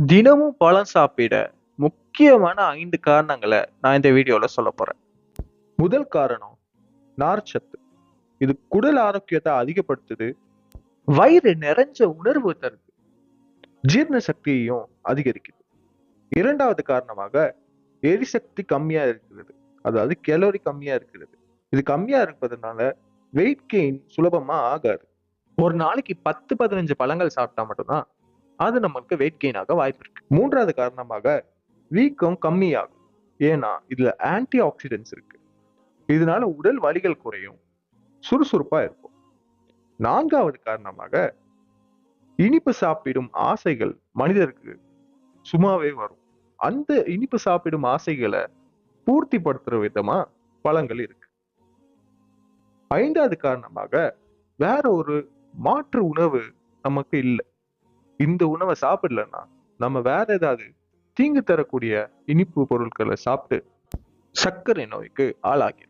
தினமும் பழம் சாப்பிட முக்கியமான 5 காரணங்கள நான் இந்த வீடியோல சொல்லப் போறேன். முதல் காரணம் நார்ச்சத்து. இது குடல் ஆரோக்கியத்தை அதிகப்படுத்துது. வயிறு நிறைஞ்ச உணர்வு தருது. ஜீரண சக்தியையும் அதிகரிக்குது. 2வது காரணமாக எரிசக்தி கம்மியா இருக்கிறது. அதாவது கேலரி கம்மியா இருக்கிறது. இது கம்மியா இருப்பதனால வெயிட் கெயின் சுலபமா ஆகாது. ஒரு நாளைக்கு 10, 15 பழங்கள் சாப்பிட்டா மட்டும்தான் அது நமக்கு வெயிட் கெயின் ஆக வாய்ப்பு இருக்கு. 3வது காரணமாக வீக்கம் கம்மியாகும். ஏன்னா இதுல ஆன்டி ஆக்சிடென்ட்ஸ் இருக்கு. இதனால உடல் வலிகள் குறையும். சுறுசுறுப்பா இருக்கும். 4வது காரணமாக இனிப்பு சாப்பிடும் ஆசைகள் மனிதருக்கு சும்மாவே வரும். அந்த இனிப்பு சாப்பிடும் ஆசைகளை பூர்த்திப்படுத்துற விதமா பழங்கள் இருக்கு. 5வது காரணமாக வேற ஒரு மாற்று உணவு நமக்கு இல்ல. இந்த உணவை சாப்பிடலன்னா நம்ம வேற ஏதாவது தீங்கு தரக்கூடிய இனிப்பு பொருட்களை சாப்பிட்டு சர்க்கரை நோய்க்கு ஆளாகிறோம்.